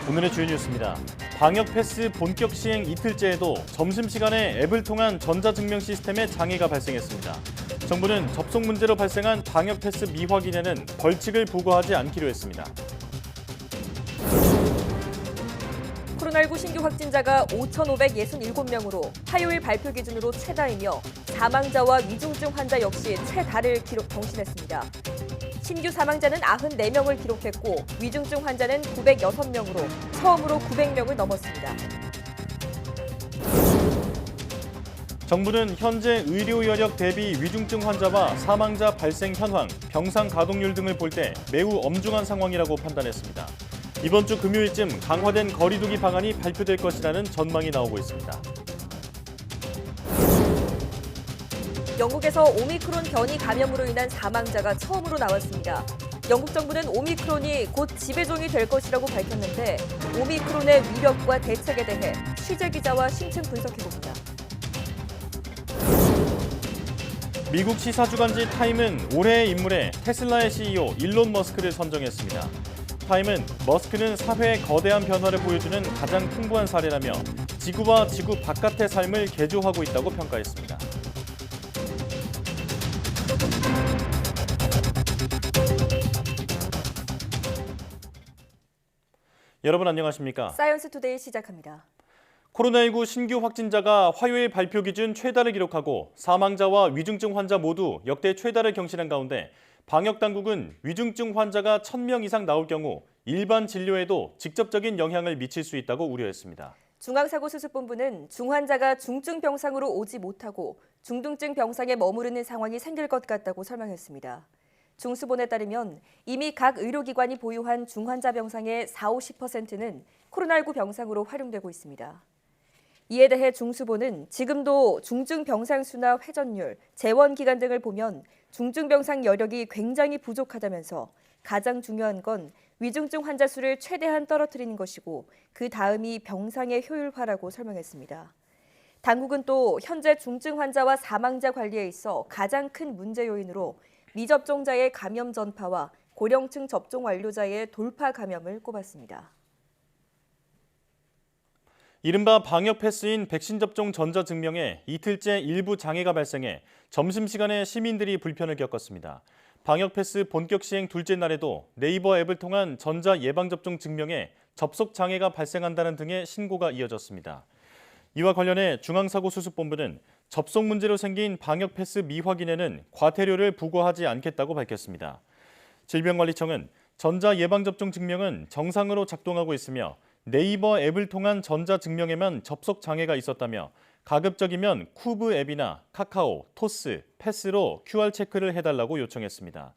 오늘의 주요 뉴스입니다. 방역 패스 본격 시행 이틀째에도 점심시간에 앱을 통한 전자증명 시스템에 장애가 발생했습니다. 정부는 접속 문제로 발생한 방역 패스 미확인에는 벌칙을 부과하지 않기로 했습니다. 코로나19 신규 확진자가 5,567명으로 화요일 발표 기준으로 최다이며 사망자와 위중증 환자 역시 최다를 경신했습니다. 신규 사망자는 94명을 기록했고 위중증 환자는 906명으로 처음으로 900명을 넘었습니다. 정부는 현재 의료 여력 대비 위중증 환자와 사망자 발생 현황, 병상 가동률 등을 볼 때 매우 엄중한 상황이라고 판단했습니다. 이번 주 금요일쯤 강화된 거리두기 방안이 발표될 것이라는 전망이 나오고 있습니다. 영국에서 오미크론 변이 감염으로 인한 사망자가 처음으로 나왔습니다. 영국 정부는 오미크론이 곧 지배종이 될 것이라고 밝혔는데 오미크론의 위력과 대책에 대해 취재 기자와 심층 분석해봅니다. 미국 시사주간지 타임은 올해의 인물에 테슬라의 CEO 일론 머스크를 선정했습니다. 타임은 머스크는 사회의 거대한 변화를 보여주는 가장 풍부한 사례라며 지구와 지구 바깥의 삶을 개조하고 있다고 평가했습니다. 여러분 안녕하십니까? 사이언스 투데이 시작합니다. 코로나19 신규 확진자가 화요일 발표 기준 최다를 기록하고 사망자와 위중증 환자 모두 역대 최다를 경신한 가운데 방역당국은 위중증 환자가 1,000명 이상 나올 경우 일반 진료에도 직접적인 영향을 미칠 수 있다고 우려했습니다. 중앙사고수습본부는 중환자가 중증 병상으로 오지 못하고 중등증 병상에 머무르는 상황이 생길 것 같다고 설명했습니다. 중수본에 따르면 이미 각 의료기관이 보유한 중환자 병상의 40~50%는 코로나19 병상으로 활용되고 있습니다. 이에 대해 중수본은 지금도 중증 병상 수나 회전율, 재원 기간 등을 보면 중증 병상 여력이 굉장히 부족하다면서 가장 중요한 건 위중증 환자 수를 최대한 떨어뜨리는 것이고 그 다음이 병상의 효율화라고 설명했습니다. 당국은 또 현재 중증 환자와 사망자 관리에 있어 가장 큰 문제 요인으로 미접종자의 감염 전파와 고령층 접종 완료자의 돌파 감염을 꼽았습니다. 이른바 방역 패스인 백신 접종 전자증명에 이틀째 일부 장애가 발생해 점심시간에 시민들이 불편을 겪었습니다. 방역 패스 본격 시행 둘째 날에도 네이버 앱을 통한 전자 예방접종 증명에 접속 장애가 발생한다는 등의 신고가 이어졌습니다. 이와 관련해 중앙사고수습본부는 접속 문제로 생긴 방역 패스 미확인에는 과태료를 부과하지 않겠다고 밝혔습니다. 질병관리청은 전자 예방접종 증명은 정상으로 작동하고 있으며 네이버 앱을 통한 전자증명에만 접속 장애가 있었다며 가급적이면 쿠브 앱이나 카카오, 토스, 패스로 QR 체크를 해달라고 요청했습니다.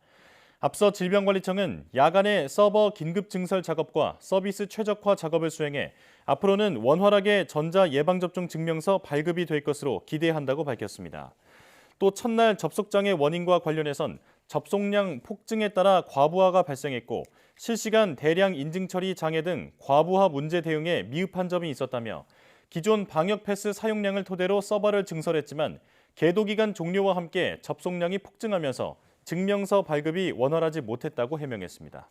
앞서 질병관리청은 야간에 서버 긴급 증설 작업과 서비스 최적화 작업을 수행해 앞으로는 원활하게 전자 예방접종 증명서 발급이 될 것으로 기대한다고 밝혔습니다. 또 첫날 접속장애 원인과 관련해선 접속량 폭증에 따라 과부하가 발생했고 실시간 대량 인증 처리 장애 등 과부하 문제 대응에 미흡한 점이 있었다며 기존 방역 패스 사용량을 토대로 서버를 증설했지만 계도 기간 종료와 함께 접속량이 폭증하면서 증명서 발급이 원활하지 못했다고 해명했습니다.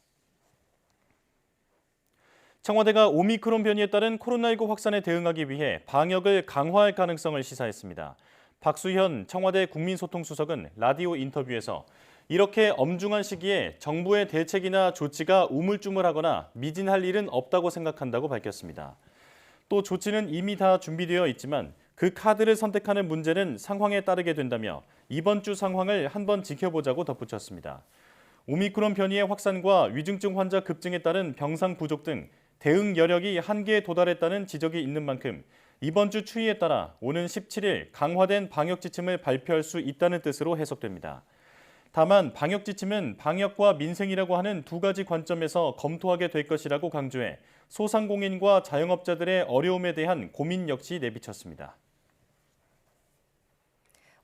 청와대가 오미크론 변이에 따른 코로나19 확산에 대응하기 위해 방역을 강화할 가능성을 시사했습니다. 박수현 청와대 국민소통수석은 라디오 인터뷰에서 이렇게 엄중한 시기에 정부의 대책이나 조치가 우물쭈물하거나 미진할 일은 없다고 생각한다고 밝혔습니다. 또 조치는 이미 다 준비되어 있지만 그 카드를 선택하는 문제는 상황에 따르게 된다며 이번 주 상황을 한번 지켜보자고 덧붙였습니다. 오미크론 변이의 확산과 위중증 환자 급증에 따른 병상 부족 등 대응 여력이 한계에 도달했다는 지적이 있는 만큼 이번 주 추이에 따라 오는 17일 강화된 방역 지침을 발표할 수 있다는 뜻으로 해석됩니다. 다만 방역 지침은 방역과 민생이라고 하는 두 가지 관점에서 검토하게 될 것이라고 강조해 소상공인과 자영업자들의 어려움에 대한 고민 역시 내비쳤습니다.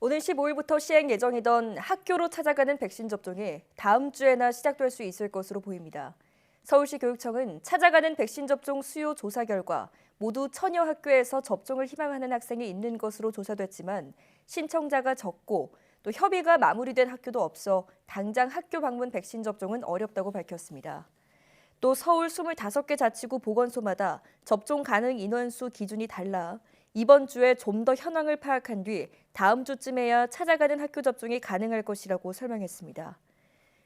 오늘 15일부터 시행 예정이던 학교로 찾아가는 백신 접종이 다음 주에나 시작될 수 있을 것으로 보입니다. 서울시 교육청은 찾아가는 백신 접종 수요 조사 결과 모두 1,000여 학교에서 접종을 희망하는 학생이 있는 것으로 조사됐지만 신청자가 적고 또 협의가 마무리된 학교도 없어 당장 학교 방문 백신 접종은 어렵다고 밝혔습니다. 또 서울 25개 자치구 보건소마다 접종 가능 인원수 기준이 달라 이번 주에 좀 더 현황을 파악한 뒤 다음 주쯤에야 찾아가는 학교 접종이 가능할 것이라고 설명했습니다.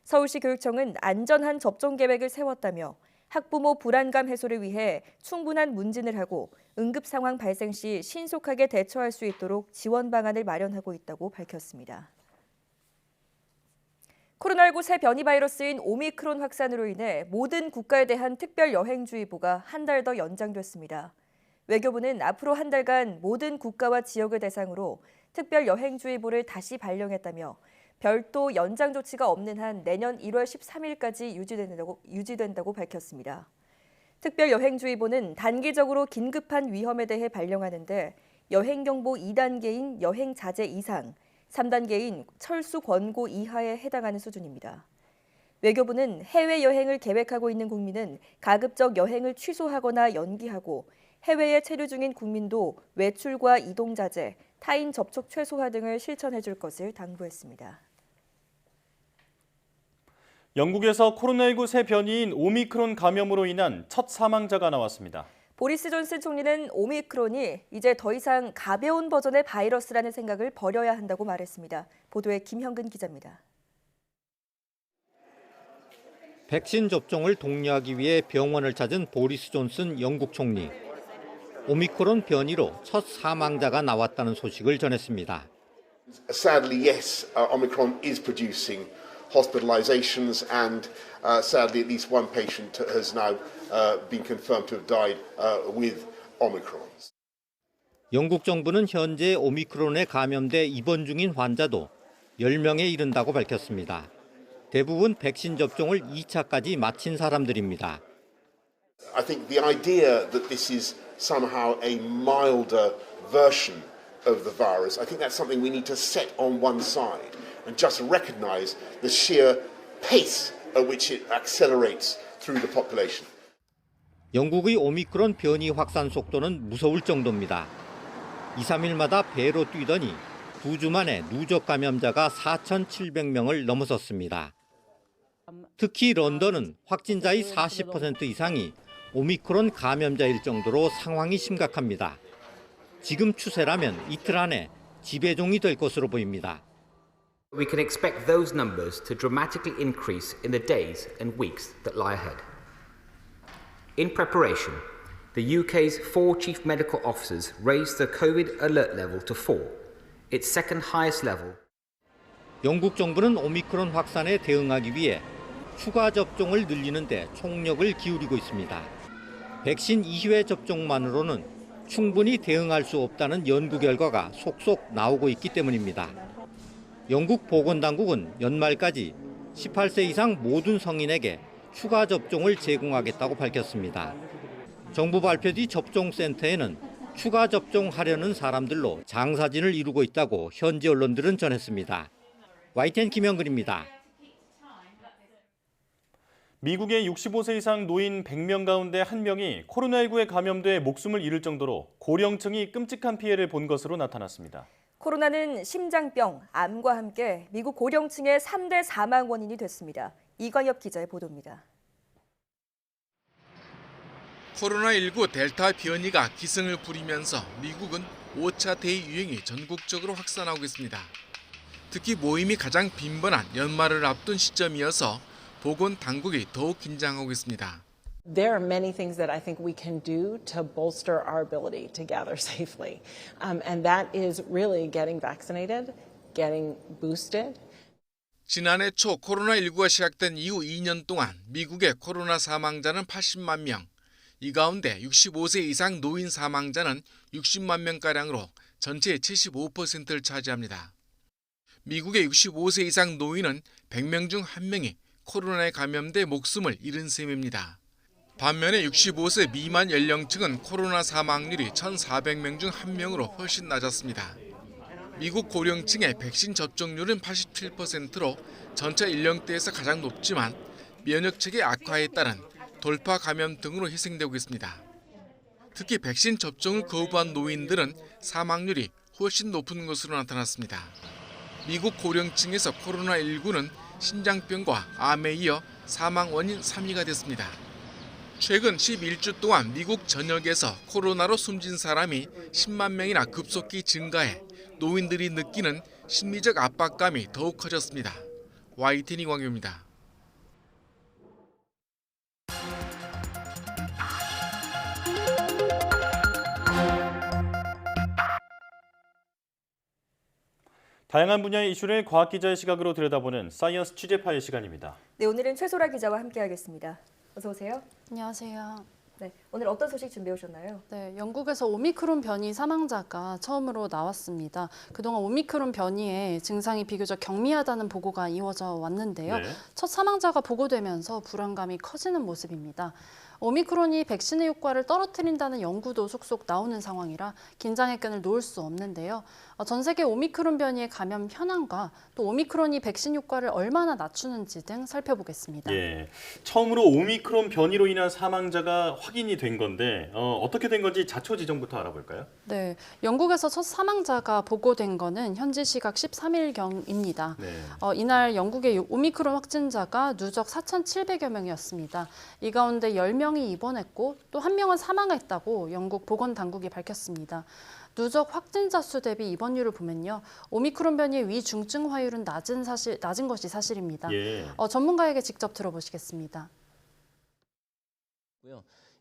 서울시 교육청은 안전한 접종 계획을 세웠다며 학부모 불안감 해소를 위해 충분한 문진을 하고 응급 상황 발생 시 신속하게 대처할 수 있도록 지원 방안을 마련하고 있다고 밝혔습니다. 코로나19 새 변이 바이러스인 오미크론 확산으로 인해 모든 국가에 대한 특별 여행주의보가 한 달 더 연장됐습니다. 외교부는 앞으로 한 달간 모든 국가와 지역을 대상으로 특별 여행주의보를 다시 발령했다며 별도 연장 조치가 없는 한 내년 1월 13일까지 유지된다고 밝혔습니다. 특별 여행주의보는 단기적으로 긴급한 위험에 대해 발령하는데 여행경보 2단계인 여행 자제 이상, 3단계인 철수 권고 이하에 해당하는 수준입니다. 외교부는 해외여행을 계획하고 있는 국민은 가급적 여행을 취소하거나 연기하고 해외에 체류 중인 국민도 외출과 이동 자제, 타인 접촉 최소화 등을 실천해 줄 것을 당부했습니다. 영국에서 코로나19 새 변이인 오미크론 감염으로 인한 첫 사망자가 나왔습니다. 보리스 존슨 총리는 오미크론이 이제 더 이상 가벼운 버전의 바이러스라는 생각을 버려야 한다고 말했습니다. 보도에 김형근 기자입니다. 백신 접종을 독려하기 위해 병원을 찾은 보리스 존슨 영국 총리. 오미크론 변이로 첫 사망자가 나왔다는 소식을 전했습니다. Sadly, yes, Omicron is producing hospitalizations and sadly at least one patient has now been confirmed to have died with Omicron. 영국 정부는 현재 오미크론에 감염돼 입원 중인 환자도 10명에 이른다고 밝혔습니다. 대부분 백신 접종을 2차까지 마친 사람들입니다. I think the idea that this is somehow a milder version of the virus, I think that's something we need to set on one side and just recognize the sheer pace at which it accelerates through the population. 영국의 오미크론 변이 확산 속도는 무서울 정도입니다. 2, 3일마다 배로 뛰더니 2주 만에 누적 감염자가 4,700명을 넘어섰습니다. 특히 런던은 확진자의 40% 이상이 오미크론 감염자일 정도로 상황이 심각합니다. 지금 추세라면 이틀 안에 지배종이 될 것으로 보입니다. We can expect those numbers to dramatically increase in the days and weeks that lie ahead. In preparation, the UK's 4 chief medical officers raised the COVID alert level to 4, its second highest level. 영국 정부는 오미크론 확산에 대응하기 위해 추가 접종을 늘리는 데 총력을 기울이고 있습니다. 백신 2회 접종만으로는 충분히 대응할 수 없다는 연구 결과가 속속 나오고 있기 때문입니다. 영국 보건당국은 연말까지 18세 이상 모든 성인에게 추가 접종을 제공하겠다고 밝혔습니다. 정부 발표 뒤 접종센터에는 추가 접종하려는 사람들로 장사진을 이루고 있다고 현지 언론들은 전했습니다. YTN 김영근입니다. 미국의 65세 이상 노인 100명 가운데 1명이 코로나19에 감염돼 목숨을 잃을 정도로 고령층이 끔찍한 피해를 본 것으로 나타났습니다. 코로나는 심장병, 암과 함께 미국 고령층의 3대 사망 원인이 됐습니다. 이광엽 기자의 보도입니다. 코로나19 델타 변이가 기승을 부리면서 미국은 5차 대유행이 전국적으로 확산하고 있습니다. 특히 모임이 가장 빈번한 연말을 앞둔 시점이어서 보건 당국이 더욱 긴장하고 있습니다. There are many things that I think we can do to bolster our ability to gather safely. And that is really getting vaccinated, getting boosted. 지난해 초 코로나19가 시작된 이후 2년 동안 미국의 코로나 사망자는 80만 명, 이 가운데 65세 이상 노인 사망자는 60만 명가량으로 전체의 75%를 차지합니다. 미국의 65세 이상 노인은 100명 중 1명이 코로나에 감염돼 목숨을 잃은 셈입니다. 반면에 65세 미만 연령층은 코로나 사망률이 1,400명 중 1명으로 훨씬 낮았습니다. 미국 고령층의 백신 접종률은 87%로 전체 연령대에서 가장 높지만 면역체계 악화에 따른 돌파 감염 등으로 희생되고 있습니다. 특히 백신 접종을 거부한 노인들은 사망률이 훨씬 높은 것으로 나타났습니다. 미국 고령층에서 코로나19는 신장병과 암에 이어 사망 원인 3위가 됐습니다. 최근 11주 동안 미국 전역에서 코로나로 숨진 사람이 10만 명이나 급속히 증가해 노인들이 느끼는 심리적 압박감이 더욱 커졌습니다. YTN 이광규입니다. 다양한 분야의 이슈를 과학 기자의 시각으로 들여다보는 사이언스 취재파의 시간입니다. 네, 오늘은 최소라 기자와 함께하겠습니다. 어서 오세요. 안녕하세요. 네, 오늘 어떤 소식 준비해 오셨나요? 네, 영국에서 오미크론 변이 사망자가 처음으로 나왔습니다. 그동안 오미크론 변이에 증상이 비교적 경미하다는 보고가 이어져 왔는데요. 네. 첫 사망자가 보고되면서 불안감이 커지는 모습입니다. 오미크론이 백신의 효과를 떨어뜨린다는 연구도 속속 나오는 상황이라 긴장의 끈을 놓을 수 없는데요. 전 세계 오미크론 변이의 감염 현황과 또 오미크론이 백신 효과를 얼마나 낮추는지 등 살펴보겠습니다. 예, 처음으로 오미크론 변이로 인한 사망자가 확인이 된 건데 어떻게 된 건지 자초지종부터 알아볼까요? 네, 영국에서 첫 사망자가 보고된 거는 현지 시각 13일경입니다. 네. 이날 영국의 오미크론 확진자가 누적 4,700여 명이었습니다. 이 가운데 10명이 입원했고 또 1명은 사망했다고 영국 보건당국이 밝혔습니다. 누적 확진자 수 대비 입원율을 보면요. 오미크론 변이의 위중증 화율은 낮은 것이 사실입니다. 예. 전문가에게 직접 들어보시겠습니다.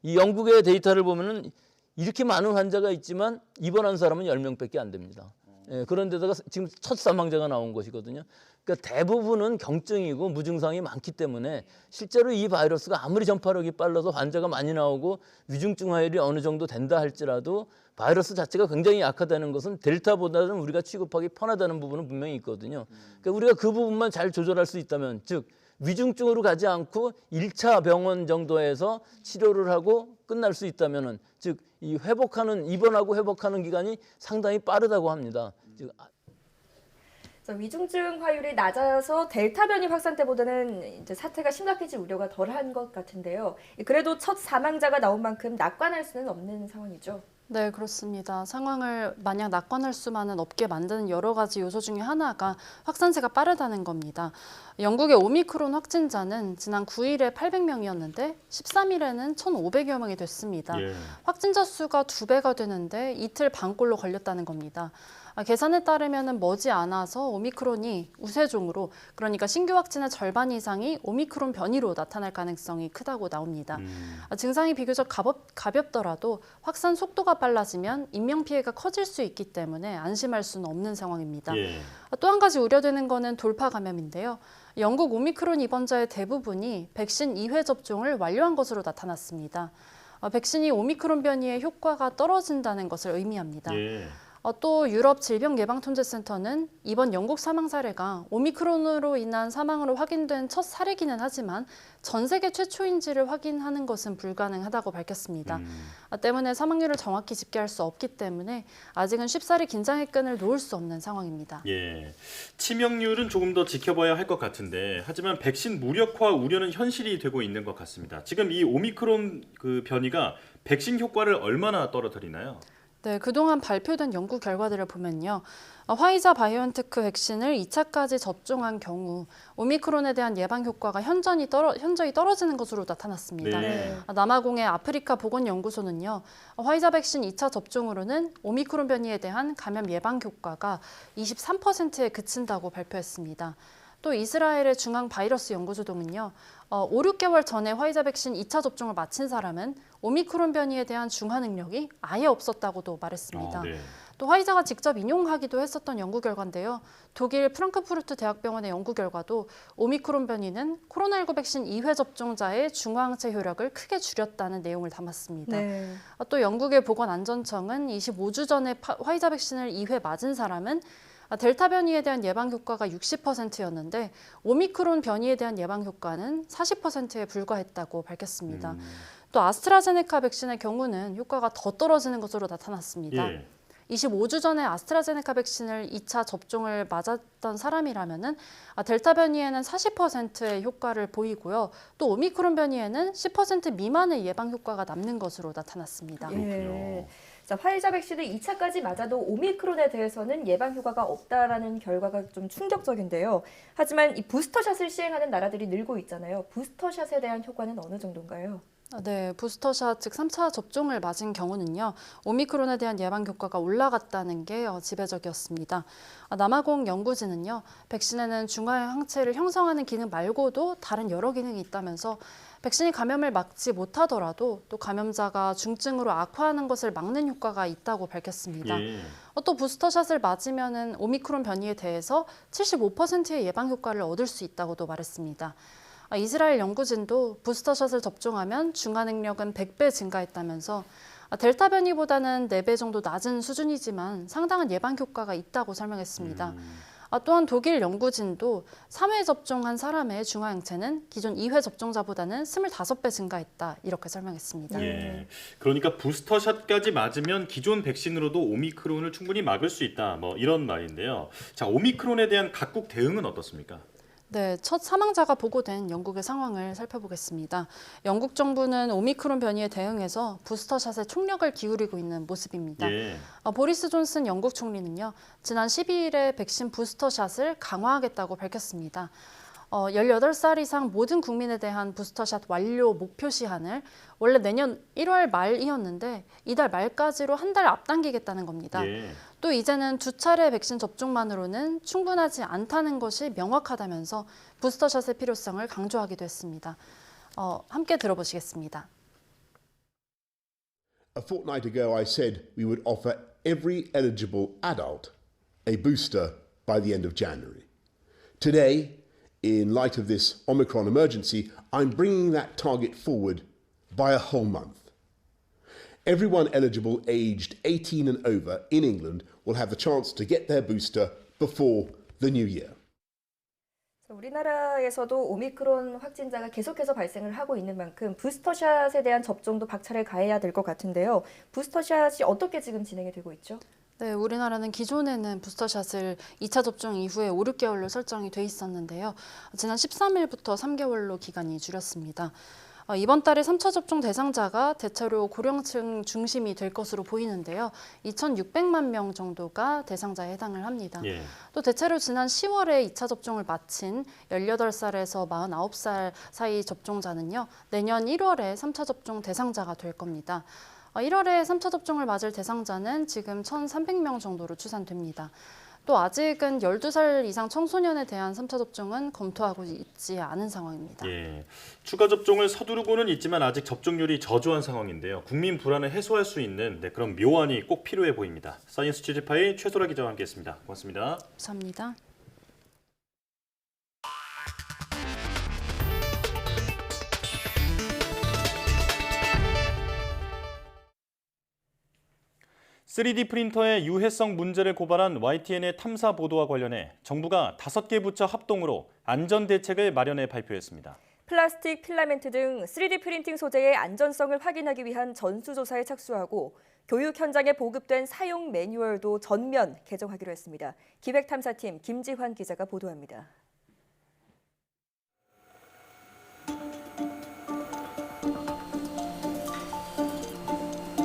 이 영국의 데이터를 보면은 이렇게 많은 환자가 있지만 입원한 사람은 10명밖에 안 됩니다. 예, 그런데다가 지금 첫 사망자가 나온 것이거든요. 그러니까 대부분은 경증이고 무증상이 많기 때문에 실제로 이 바이러스가 아무리 전파력이 빨라서 환자가 많이 나오고 위중증 화율이 어느 정도 된다 할지라도 바이러스 자체가 굉장히 약하다는 것은 델타보다는 우리가 취급하기 편하다는 부분은 분명히 있거든요. 그러니까 우리가 그 부분만 잘 조절할 수 있다면, 즉 위중증으로 가지 않고 1차 병원 정도에서 치료를 하고 끝날 수 있다면은, 즉 이 입원하고 회복하는 기간이 상당히 빠르다고 합니다. 즉 위중증 화율이 낮아서 델타 변이 확산 때보다는 이제 사태가 심각해질 우려가 덜한 것 같은데요. 그래도 첫 사망자가 나온 만큼 낙관할 수는 없는 상황이죠. 네, 그렇습니다. 상황을 마냥 낙관할 수만은 없게 만드는 여러 가지 요소 중에 하나가 확산세가 빠르다는 겁니다. 영국의 오미크론 확진자는 지난 9일에 800명이었는데 13일에는 1,500여 명이 됐습니다. 예. 확진자 수가 2배가 되는데 이틀 반꼴로 걸렸다는 겁니다. 계산에 따르면 머지않아서 오미크론이 우세종으로, 그러니까 신규 확진의 절반 이상이 오미크론 변이로 나타날 가능성이 크다고 나옵니다. 증상이 비교적 가볍더라도 확산 속도가 빨라지면 인명피해가 커질 수 있기 때문에 안심할 수는 없는 상황입니다. 예. 또 한 가지 우려되는 거는 돌파 감염인데요. 영국 오미크론 입원자의 대부분이 백신 2회 접종을 완료한 것으로 나타났습니다. 백신이 오미크론 변이의 효과가 떨어진다는 것을 의미합니다. 예. 또 유럽 질병예방통제센터는 이번 영국 사망 사례가 오미크론으로 인한 사망으로 확인된 첫 사례기는 하지만 전 세계 최초인지를 확인하는 것은 불가능하다고 밝혔습니다. 때문에 사망률을 정확히 집계할 수 없기 때문에 아직은 쉽사리 긴장의 끈을 놓을 수 없는 상황입니다. 예, 치명률은 조금 더 지켜봐야 할 것 같은데 하지만 백신 무력화 우려는 현실이 되고 있는 것 같습니다. 지금 이 오미크론 변이가 백신 효과를 얼마나 떨어뜨리나요? 네, 그동안 발표된 연구 결과들을 보면요. 화이자 바이오엔테크 백신을 2차까지 접종한 경우 오미크론에 대한 예방 효과가 현저히 떨어지는 것으로 나타났습니다. 네. 남아공의 아프리카 보건연구소는요. 화이자 백신 2차 접종으로는 오미크론 변이에 대한 감염 예방 효과가 23%에 그친다고 발표했습니다. 또 이스라엘의 중앙바이러스 연구소등은요. 5, 6개월 전에 화이자 백신 2차 접종을 마친 사람은 오미크론 변이에 대한 중화 능력이 아예 없었다고도 말했습니다. 네. 또 화이자가 직접 인용하기도 했었던 연구 결과인데요. 독일 프랑크푸르트 대학병원의 연구 결과도 오미크론 변이는 코로나19 백신 2회 접종자의 중화항체 효력을 크게 줄였다는 내용을 담았습니다. 네. 또 영국의 보건안전청은 25주 전에 화이자 백신을 2회 맞은 사람은 델타 변이에 대한 예방 효과가 60%였는데 오미크론 변이에 대한 예방 효과는 40%에 불과했다고 밝혔습니다. 또 아스트라제네카 백신의 경우는 효과가 더 떨어지는 것으로 나타났습니다. 예. 25주 전에 아스트라제네카 백신을 2차 접종을 맞았던 사람이라면은 델타 변이에는 40%의 효과를 보이고요. 또 오미크론 변이에는 10% 미만의 예방 효과가 남는 것으로 나타났습니다. 예. 자, 화이자 백신을 2차까지 맞아도 오미크론에 대해서는 예방 효과가 없다라는 결과가 좀 충격적인데요. 하지만 이 부스터샷을 시행하는 나라들이 늘고 있잖아요. 부스터샷에 대한 효과는 어느 정도인가요? 네, 부스터샷 즉 3차 접종을 맞은 경우는요. 오미크론에 대한 예방 효과가 올라갔다는 게 지배적이었습니다. 남아공 연구진은요. 백신에는 중화형 항체를 형성하는 기능 말고도 다른 여러 기능이 있다면서 백신이 감염을 막지 못하더라도 또 감염자가 중증으로 악화하는 것을 막는 효과가 있다고 밝혔습니다. 또 부스터샷을 맞으면은 오미크론 변이에 대해서 75%의 예방 효과를 얻을 수 있다고도 말했습니다. 이스라엘 연구진도 부스터샷을 접종하면 중화 능력은 100배 증가했다면서 델타 변이보다는 4배 정도 낮은 수준이지만 상당한 예방 효과가 있다고 설명했습니다. 또한 독일 연구진도 3회 접종한 사람의 중화항체는 기존 2회 접종자보다는 25배 증가했다 이렇게 설명했습니다. 예, 그러니까 부스터샷까지 맞으면 기존 백신으로도 오미크론을 충분히 막을 수 있다, 뭐 이런 말인데요. 자, 오미크론에 대한 각국 대응은 어떻습니까? 네, 첫 사망자가 보고된 영국의 상황을 살펴보겠습니다. 영국 정부는 오미크론 변이에 대응해서 부스터샷에 총력을 기울이고 있는 모습입니다. 보리스 존슨 영국 총리는요, 지난 12일에 백신 부스터샷을 강화하겠다고 밝혔습니다. 18살 이상 모든 국민에 대한 부스터샷 완료 목표 시한을 원래 내년 1월 말이었는데 이달 말까지로 한 달 앞당기겠다는 겁니다. 또 이제는 2차례 백신 접종만으로는 충분하지 않다는 것이 명확하다면서 부스터샷의 필요성을 강조하기도 했습니다. 함께 들어보시겠습니다. A fortnight ago I said we would offer every eligible adult a booster by the end of January. Today, in light of this Omicron emergency, I'm bringing that target forward by a whole month. Everyone eligible aged 18 and over in England will have the chance to get their booster before the new year. 우리나라에서도 오미크론 확진자가 계속해서 발생을 하고 있는 만큼 부스터샷에 대한 접종도 박차를 가해야 될 것 같은데요. 부스터샷이 어떻게 지금 진행이 되고 있죠? 네, 우리나라는 기존에는 부스터샷을 2차 접종 이후에 5, 6개월로 설정이 돼 있었는데요. 지난 13일부터 3개월로 기간이 줄였습니다. 이번 달에 3차 접종 대상자가 대체로 고령층 중심이 될 것으로 보이는데요. 2,600만 명 정도가 대상자에 해당을 합니다. 또 대체로 지난 10월에 2차 접종을 마친 18살에서 49살 사이 접종자는요. 내년 1월에 3차 접종 대상자가 될 겁니다. 1월에 3차 접종을 맞을 대상자는 지금 1,300명 정도로 추산됩니다. 또 아직은 12살 이상 청소년에 대한 3차 접종은 검토하고 있지 않은 상황입니다. 추가 접종을 서두르고는 있지만 아직 접종률이 저조한 상황인데요. 국민 불안을 해소할 수 있는 그런 묘안이 꼭 필요해 보입니다. 사이언스 취재파의 최소라 기자와 함께했습니다. 고맙습니다. 감사합니다. (3D) 프린터의 유해성 문제를 고발한 YTN의 탐사 보도와 관련해 정부가 5개 부처 합동으로 안전 대책을 마련해 발표했습니다. 플라스틱, 필라멘트 등 3D 프린팅 소재의 안전성을 확인하기 위한 전수조사에 착수하고 교육 현장에 보급된 사용 매뉴얼도 전면 개정하기로 했습니다. 기획탐사팀 김지환 기자가 보도합니다.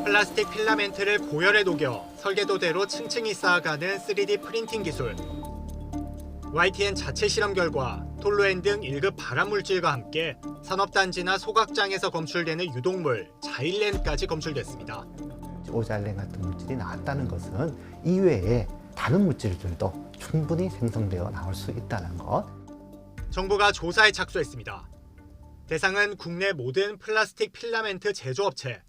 플라스틱 필라멘트를 고열에 녹여 설계도대로 층층이 쌓아가는 3D 프린팅 기술. YTN 자체 실험 결과 톨루엔 등 1급 발암물질과 함께 산업단지나 소각장에서 검출되는 유독물, 자일렌까지 검출됐습니다. 오자일렌 같은 물질이 나왔다는 것은 이외에 다른 물질들도 충분히 생성되어 나올 수 있다는 것. 정부가 조사에 착수했습니다. 대상은 국내 모든 플라스틱 필라멘트 제조업체.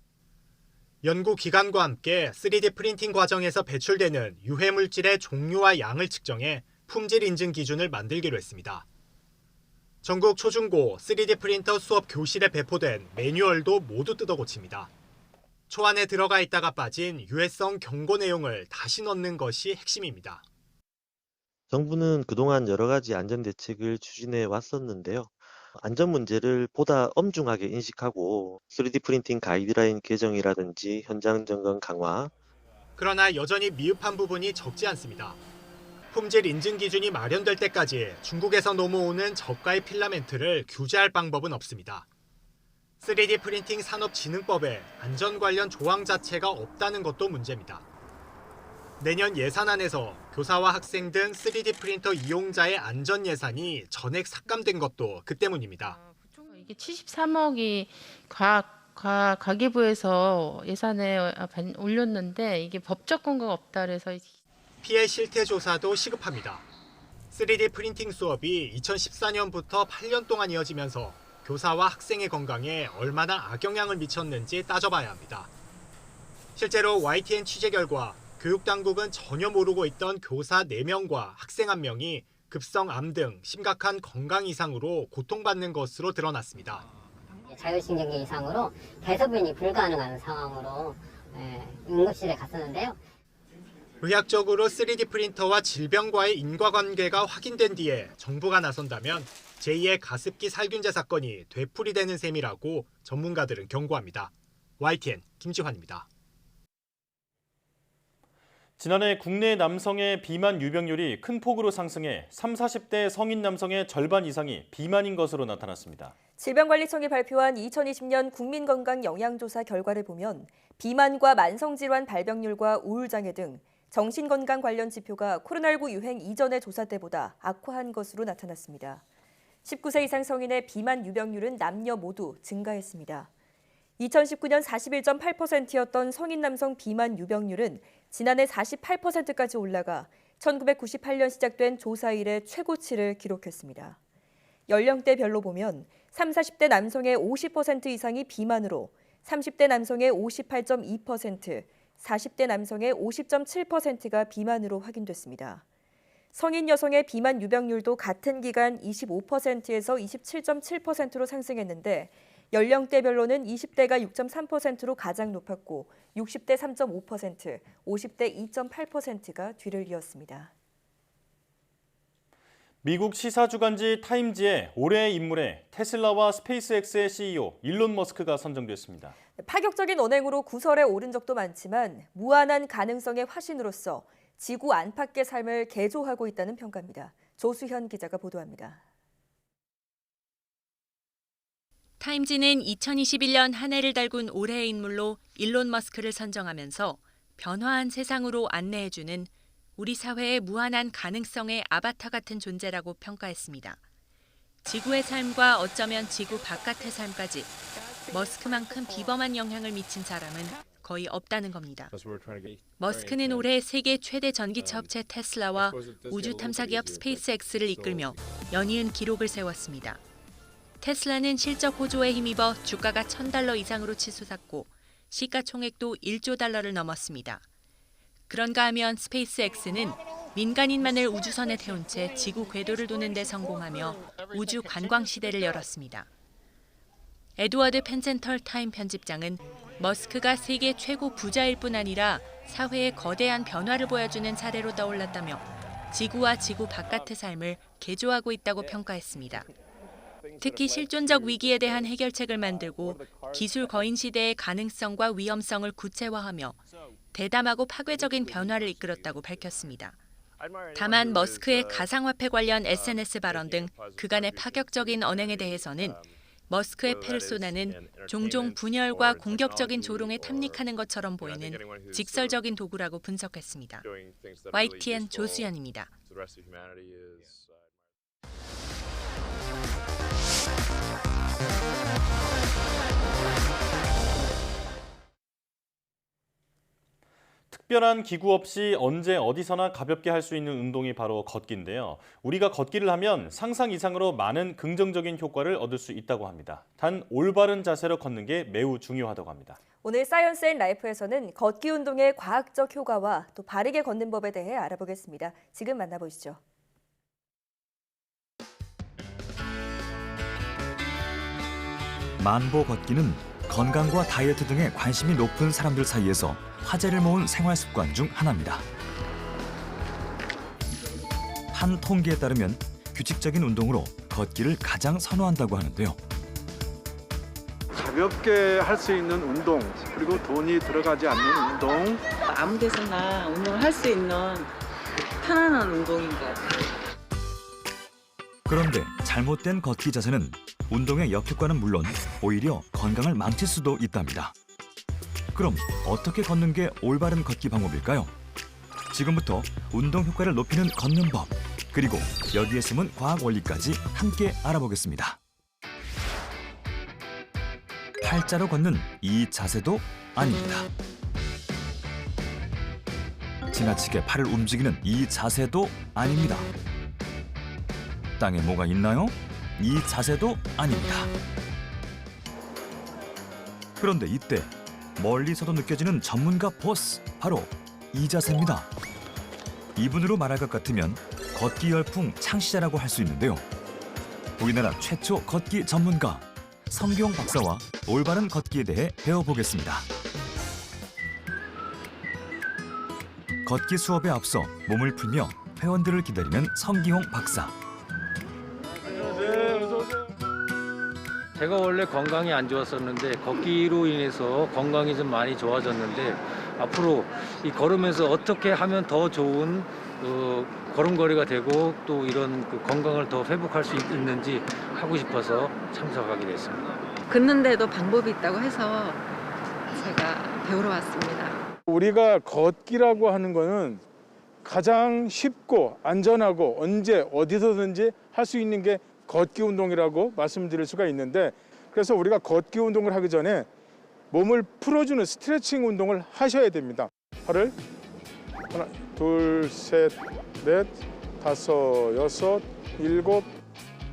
연구기관과 함께 3D 프린팅 과정에서 배출되는 유해물질의 종류와 양을 측정해 품질 인증 기준을 만들기로 했습니다. 전국 초중고 3D 프린터 수업 교실에 배포된 매뉴얼도 모두 뜯어 고칩니다. 초안에 들어가 있다가 빠진 유해성 경고 내용을 다시 넣는 것이 핵심입니다. 정부는 그동안 여러 가지 안전 대책을 추진해 왔었는데요. 안전 문제를 보다 엄중하게 인식하고 3D 프린팅 가이드라인 개정이라든지 현장 점검 강화. 그러나 여전히 미흡한 부분이 적지 않습니다. 품질 인증 기준이 마련될 때까지 중국에서 넘어오는 저가의 필라멘트를 규제할 방법은 없습니다. 3D 프린팅 산업진흥법에 안전 관련 조항 자체가 없다는 것도 문제입니다. 내년 예산안에서 교사와 학생 등 3D 프린터 이용자의 안전 예산이 전액 삭감된 것도 그 때문입니다. 이게 73억이 과학 가계부에서 예산에 올렸는데 이게 법적 근거가 없다 그래서 피해 실태 조사도 시급합니다. 3D 프린팅 수업이 2014년부터 8년 동안 이어지면서 교사와 학생의 건강에 얼마나 악영향을 미쳤는지 따져봐야 합니다. 실제로 YTN 취재 결과 교육당국은 전혀 모르고 있던 교사 4명과 학생 1명이 급성암 등 심각한 건강 이상으로 고통받는 것으로 드러났습니다. 자율신경계 이상으로 대소변이 불가능한 상황으로 응급실에 갔었는데요. 의학적으로 3D 프린터와 질병과의 인과관계가 확인된 뒤에 정부가 나선다면 제2의 가습기 살균제 사건이 되풀이되는 셈이라고 전문가들은 경고합니다. YTN 김지환입니다. 지난해 국내 남성의 비만 유병률이 큰 폭으로 상승해 30, 40대 성인 남성의 절반 이상이 비만인 것으로 나타났습니다. 질병관리청이 발표한 2020년 국민건강영양조사 결과를 보면 비만과 만성질환 발병률과 우울장애 등 정신건강 관련 지표가 코로나19 유행 이전의 조사 때보다 악화한 것으로 나타났습니다. 19세 이상 성인의 비만 유병률은 남녀 모두 증가했습니다. 2019년 41.8%였던 성인 남성 비만 유병률은 지난해 48%까지 올라가 1998년 시작된 조사 이래 최고치를 기록했습니다. 연령대별로 보면 30, 40대 남성의 50% 이상이 비만으로 30대 남성의 58.2%, 40대 남성의 50.7%가 비만으로 확인됐습니다. 성인 여성의 비만 유병률도 같은 기간 25%에서 27.7%로 상승했는데 연령대별로는 20대가 6.3%로 가장 높았고 60대 3.5%, 50대 2.8%가 뒤를 이었습니다. 미국 시사주간지 타임지의 올해의 인물에 테슬라와 스페이스X의 CEO 일론 머스크가 선정됐습니다. 파격적인 언행으로 구설에 오른 적도 많지만 무한한 가능성의 화신으로서 지구 안팎의 삶을 개조하고 있다는 평가입니다. 조수현 기자가 보도합니다. 타임지는 2021년 한 해를 달군 올해의 인물로 일론 머스크를 선정하면서 변화한 세상으로 안내해주는 우리 사회의 무한한 가능성의 아바타 같은 존재라고 평가했습니다. 지구의 삶과 어쩌면 지구 바깥의 삶까지 머스크만큼 비범한 영향을 미친 사람은 거의 없다는 겁니다. 머스크는 올해 세계 최대 전기차 업체 테슬라와 우주 탐사 기업 스페이스X를 이끌며 연이은 기록을 세웠습니다. 테슬라는 실적 호조에 힘입어 주가가 $1,000 이상으로 치솟았고 시가총액도 1조 달러를 넘었습니다. 그런가 하면 스페이스X는 민간인만을 우주선에 태운 채 지구 궤도를 도는 데 성공하며 우주 관광 시대를 열었습니다. 에드워드 펜센털 타임 편집장은 머스크가 세계 최고 부자일 뿐 아니라 사회에 거대한 변화를 보여주는 사례로 떠올랐다며 지구와 지구 바깥의 삶을 개조하고 있다고 평가했습니다. 특히 실존적 위기에 대한 해결책을 만들고 기술 거인 시대의 가능성과 위험성을 구체화하며 대담하고 파괴적인 변화를 이끌었다고 밝혔습니다. 다만 머스크의 가상화폐 관련 SNS 발언 등 그간의 파격적인 언행에 대해서는 머스크의 페르소나는 종종 분열과 공격적인 조롱에 탐닉하는 것처럼 보이는 직설적인 도구라고 분석했습니다. YTN 조수연입니다. 특별한 기구 없이 언제 어디서나 가볍게 할 수 있는 운동이 바로 걷기인데요. 우리가 걷기를 하면 상상 이상으로 많은 긍정적인 효과를 얻을 수 있다고 합니다. 단 올바른 자세로 걷는 게 매우 중요하다고 합니다. 오늘 사이언스 앤 라이프에서는 걷기 운동의 과학적 효과와 또 바르게 걷는 법에 대해 알아보겠습니다. 지금 만나보시죠. 만보 걷기는 건강과 다이어트 등에 관심이 높은 사람들 사이에서 화제를 모은 생활 습관 중 하나입니다. 한 통계에 따르면 규칙적인 운동으로 걷기를 가장 선호한다고 하는데요. 가볍게 할 수 있는 운동, 그리고 돈이 들어가지 않는 운동. 아무 데서나 운동을 할 수 있는 편안한 운동인 것 같아요. 그런데 잘못된 걷기 자세는 운동의 역효과는 물론 오히려 건강을 망칠 수도 있답니다. 그럼 어떻게 걷는 게 올바른 걷기 방법일까요? 지금부터 운동 효과를 높이는 걷는 법, 그리고 여기에 숨은 과학 원리까지 함께 알아보겠습니다. 팔자로 걷는 이 자세도 아닙니다. 지나치게 팔을 움직이는 이 자세도 아닙니다. 땅에 뭐가 있나요? 이 자세도 아닙니다. 그런데 이때 멀리서도 느껴지는 전문가 포스, 바로 이 자세입니다. 이분으로 말할 것 같으면 걷기 열풍 창시자라고 할 수 있는데요. 우리나라 최초 걷기 전문가 성기용 박사와 올바른 걷기에 대해 배워보겠습니다. 걷기 수업에 앞서 몸을 풀며 회원들을 기다리는 성기용 박사. 제가 원래 건강이 안 좋았었는데 걷기로 인해서 건강이 좀 많이 좋아졌는데 앞으로 이 걸으면서 어떻게 하면 더 좋은 걸음걸이가 되고 또 이런 건강을 더 회복할 수 있는지 하고 싶어서 참석하게 됐습니다. 걷는데도 방법이 있다고 해서 제가 배우러 왔습니다. 우리가 걷기라고 하는 거는 가장 쉽고 안전하고 언제 어디서든지 할 수 있는 게 걷기 운동이라고 말씀드릴 수가 있는데, 그래서 우리가 걷기 운동을 하기 전에 몸을 풀어주는 스트레칭 운동을 하셔야 됩니다. 팔을 하나, 둘, 셋, 넷, 다섯, 여섯, 일곱.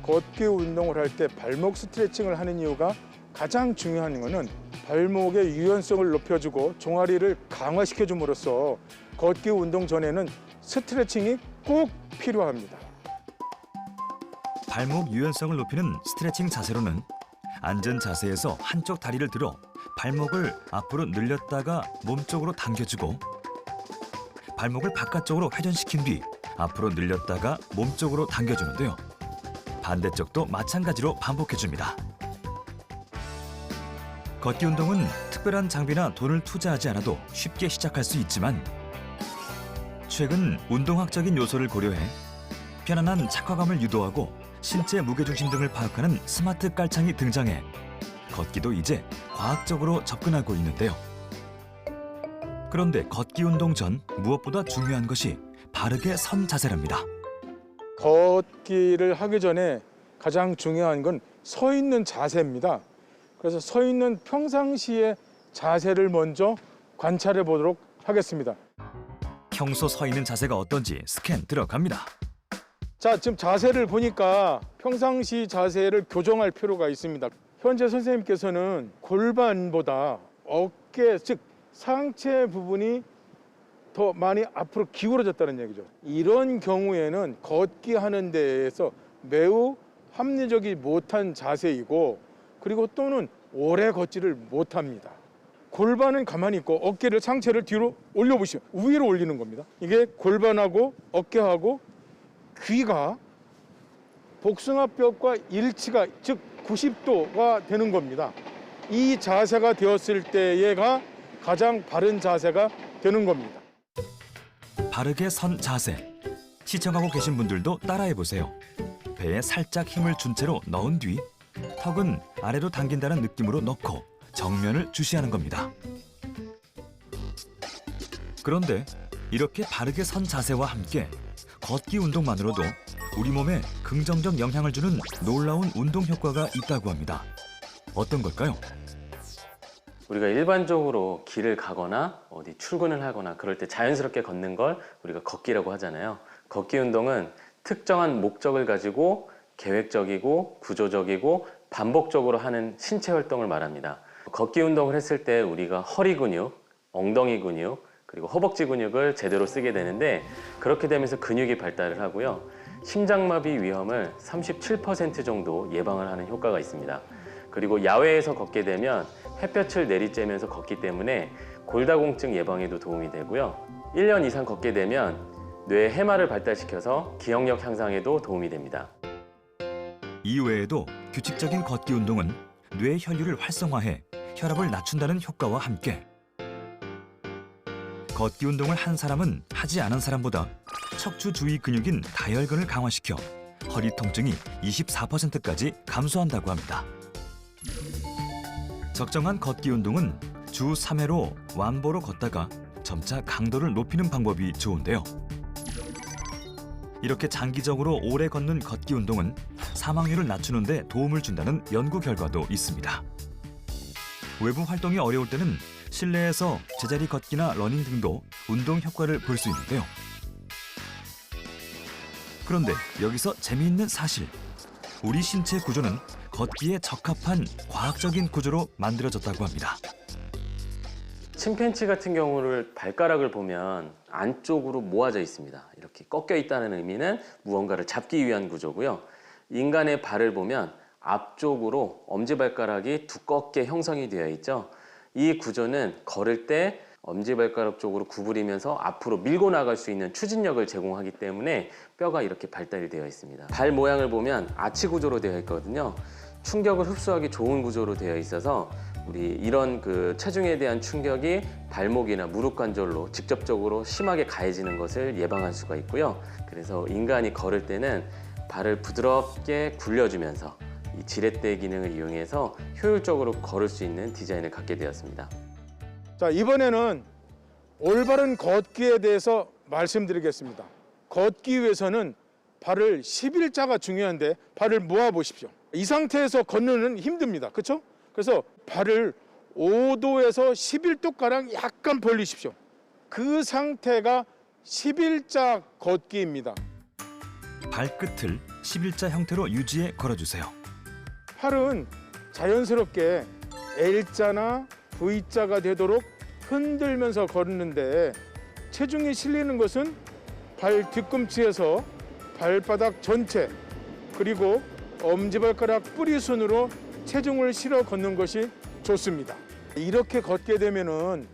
걷기 운동을 할 때 발목 스트레칭을 하는 이유가 가장 중요한 거는 발목의 유연성을 높여주고 종아리를 강화시켜줌으로써 걷기 운동 전에는 스트레칭이 꼭 필요합니다. 발목 유연성을 높이는 스트레칭 자세로는 앉은 자세에서 한쪽 다리를 들어 발목을 앞으로 늘렸다가 몸쪽으로 당겨주고, 발목을 바깥쪽으로 회전시킨 뒤 앞으로 늘렸다가 몸쪽으로 당겨주는데요. 반대쪽도 마찬가지로 반복해줍니다. 걷기 운동은 특별한 장비나 돈을 투자하지 않아도 쉽게 시작할 수 있지만, 최근 운동학적인 요소를 고려해 편안한 착화감을 유도하고 신체 무게중심 등을 파악하는 스마트 깔창이 등장해 걷기도 이제 과학적으로 접근하고 있는데요. 그런데 걷기 운동 전 무엇보다 중요한 것이 바르게 선 자세랍니다. 걷기를 하기 전에 가장 중요한 건 서 있는 자세입니다. 그래서 서 있는 평상시의 자세를 먼저 관찰해 보도록 하겠습니다. 평소 서 있는 자세가 어떤지 스캔 들어갑니다. 자, 지금 자세를 보니까 평상시 자세를 교정할 필요가 있습니다. 현재 선생님께서는 골반보다 어깨, 즉 상체 부분이 더 많이 앞으로 기울어졌다는 얘기죠. 이런 경우에는 걷기 하는 데에서 매우 합리적이 못한 자세이고, 그리고 또는 오래 걷지를 못합니다. 골반은 가만히 있고 어깨를, 상체를 뒤로 올려보시면 위로 올리는 겁니다. 이게 골반하고 어깨하고 귀가 복숭아뼈과 일치가, 즉 90도가 되는 겁니다. 이 자세가 되었을 때가 가장 바른 자세가 되는 겁니다. 바르게 선 자세. 시청하고 계신 분들도 따라해보세요. 배에 살짝 힘을 준 채로 넣은 뒤 턱은 아래로 당긴다는 느낌으로 넣고 정면을 주시하는 겁니다. 그런데 이렇게 바르게 선 자세와 함께 걷기 운동만으로도 우리 몸에 긍정적 영향을 주는 놀라운 운동 효과가 있다고 합니다. 어떤 걸까요? 우리가 일반적으로 길을 가거나 어디 출근을 하거나 그럴 때 자연스럽게 걷는 걸 우리가 걷기라고 하잖아요. 걷기 운동은 특정한 목적을 가지고 계획적이고 구조적이고 반복적으로 하는 신체 활동을 말합니다. 걷기 운동을 했을 때 우리가 허리 근육, 엉덩이 근육, 그리고 허벅지 근육을 제대로 쓰게 되는데, 그렇게 되면서 근육이 발달을 하고요. 심장마비 위험을 37% 정도 예방을 하는 효과가 있습니다. 그리고 야외에서 걷게 되면 햇볕을 내리쬐면서 걷기 때문에 골다공증 예방에도 도움이 되고요. 1년 이상 걷게 되면 뇌의 해마를 발달시켜서 기억력 향상에도 도움이 됩니다. 이외에도 규칙적인 걷기 운동은 뇌 혈류를 활성화해 혈압을 낮춘다는 효과와 함께 걷기 운동을 한 사람은 하지 않은 사람보다 척추 주위 근육인 다혈근을 강화시켜 허리 통증이 24%까지 감소한다고 합니다. 적정한 걷기 운동은 주 3회로 완보로 걷다가 점차 강도를 높이는 방법이 좋은데요. 이렇게 장기적으로 오래 걷는 걷기 운동은 사망률을 낮추는 데 도움을 준다는 연구 결과도 있습니다. 외부 활동이 어려울 때는 실내에서 제자리 걷기나 러닝 등도 운동 효과를 볼 수 있는데요. 그런데 여기서 재미있는 사실. 우리 신체 구조는 걷기에 적합한 과학적인 구조로 만들어졌다고 합니다. 침팬지 같은 경우를 발가락을 보면 안쪽으로 모아져 있습니다. 이렇게 꺾여 있다는 의미는 무언가를 잡기 위한 구조고요. 인간의 발을 보면 앞쪽으로 엄지발가락이 두껍게 형성이 되어 있죠. 이 구조는 걸을 때 엄지발가락 쪽으로 구부리면서 앞으로 밀고 나갈 수 있는 추진력을 제공하기 때문에 뼈가 이렇게 발달이 되어 있습니다. 발 모양을 보면 아치 구조로 되어 있거든요. 충격을 흡수하기 좋은 구조로 되어 있어서 우리 이런 체중에 대한 충격이 발목이나 무릎 관절로 직접적으로 심하게 가해지는 것을 예방할 수가 있고요. 그래서 인간이 걸을 때는 발을 부드럽게 굴려주면서 이 지렛대 기능을 이용해서 효율적으로 걸을 수 있는 디자인을 갖게 되었습니다. 자, 이번에는 올바른 걷기에 대해서 말씀드리겠습니다. 걷기 위해서는 발을 11자가 중요한데 발을 모아 보십시오. 이 상태에서 걷는 힘듭니다. 그렇죠? 그래서 발을 5도에서 11도가량 약간 벌리십시오. 그 상태가 11자 걷기입니다. 발끝을 11자 형태로 유지해 걸어주세요. 팔은 자연스럽게 L자나 V자가 되도록 흔들면서 걷는데 체중이 실리는 것은 발 뒤꿈치에서 발바닥 전체 그리고 엄지발가락 뿌리순으로 체중을 실어 걷는 것이 좋습니다. 이렇게 걷게 되면은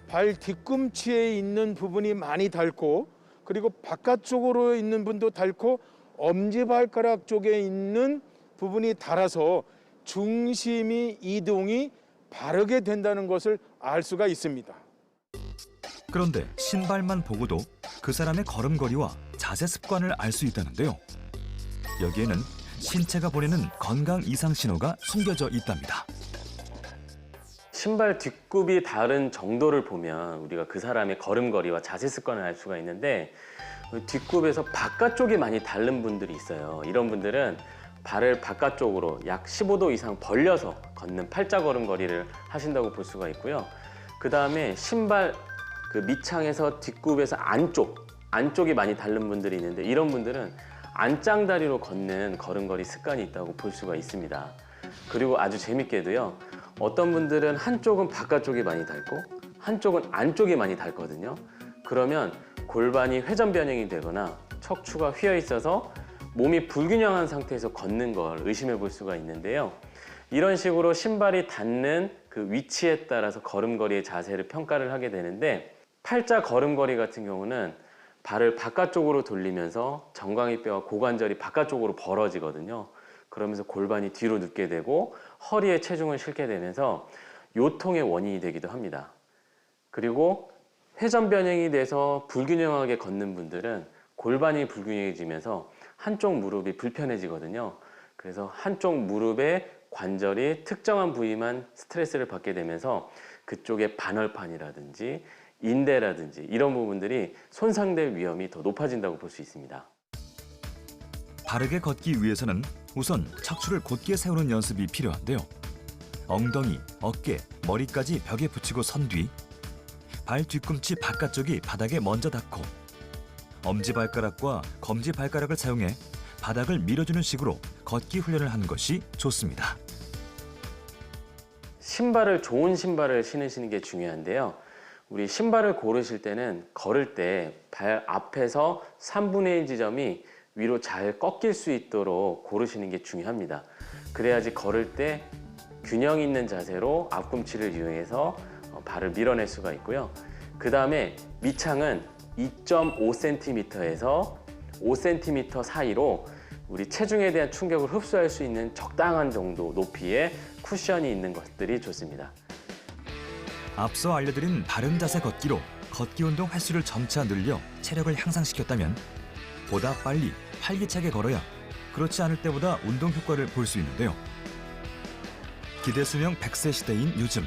발 뒤꿈치에 있는 부분이 많이 닳고 그리고 바깥쪽으로 있는 분도 닳고 엄지발가락 쪽에 있는 부분이 닳아서 중심이 이동이 바르게 된다는 것을 알 수가 있습니다. 그런데 신발만 보고도 그 사람의 걸음걸이와 자세 습관을 알 수 있다는데요. 여기에는 신체가 보내는 건강 이상 신호가 숨겨져 있답니다. 신발 뒷굽이 다른 정도를 보면 우리가 그 사람의 걸음걸이와 자세 습관을 알 수가 있는데 뒷굽에서 바깥쪽이 많이 닳는 분들이 있어요. 이런 분들은 발을 바깥쪽으로 약 15도 이상 벌려서 걷는 팔자 걸음걸이를 하신다고 볼 수가 있고요. 그 다음에 신발 밑창에서 뒷굽에서 안쪽이 많이 닳는 분들이 있는데 이런 분들은 안짱다리로 걷는 걸음걸이 습관이 있다고 볼 수가 있습니다. 그리고 아주 재밌게도요. 어떤 분들은 한쪽은 바깥쪽이 많이 닳고 한쪽은 안쪽이 많이 닳거든요. 그러면 골반이 회전 변형이 되거나 척추가 휘어 있어서 몸이 불균형한 상태에서 걷는 걸 의심해 볼 수가 있는데요. 이런 식으로 신발이 닿는 그 위치에 따라서 걸음걸이의 자세를 평가를 하게 되는데 팔자 걸음걸이 같은 경우는 발을 바깥쪽으로 돌리면서 정강이뼈와 고관절이 바깥쪽으로 벌어지거든요. 그러면서 골반이 뒤로 눕게 되고 허리에 체중을 실게 되면서 요통의 원인이 되기도 합니다. 그리고 회전 변형이 돼서 불균형하게 걷는 분들은 골반이 불균형해지면서 한쪽 무릎이 불편해지거든요. 그래서 한쪽 무릎의 관절이 특정한 부위만 스트레스를 받게 되면서 그쪽의 반월판이라든지 인대라든지 이런 부분들이 손상될 위험이 더 높아진다고 볼 수 있습니다. 바르게 걷기 위해서는 우선 척추를 곧게 세우는 연습이 필요한데요. 엉덩이, 어깨, 머리까지 벽에 붙이고 선 뒤 발 뒤꿈치 바깥쪽이 바닥에 먼저 닿고 엄지발가락과 검지발가락을 사용해 바닥을 밀어주는 식으로 걷기 훈련을 하는 것이 좋습니다. 좋은 신발을 신으시는 게 중요한데요. 우리 신발을 고르실 때는 걸을 때 발 앞에서 3분의 1 지점이 위로 잘 꺾일 수 있도록 고르시는 게 중요합니다. 그래야지 걸을 때 균형 있는 자세로 앞꿈치를 이용해서 발을 밀어낼 수가 있고요. 그 다음에 밑창은 2.5cm에서 5cm 사이로 우리 체중에 대한 충격을 흡수할 수 있는 적당한 정도 높이의 쿠션이 있는 것들이 좋습니다. 앞서 알려드린 바른 자세 걷기로 걷기 운동 횟수를 점차 늘려 체력을 향상시켰다면 보다 빨리 활기차게 걸어야 그렇지 않을 때보다 운동 효과를 볼 수 있는데요. 기대 수명 100세 시대인 요즘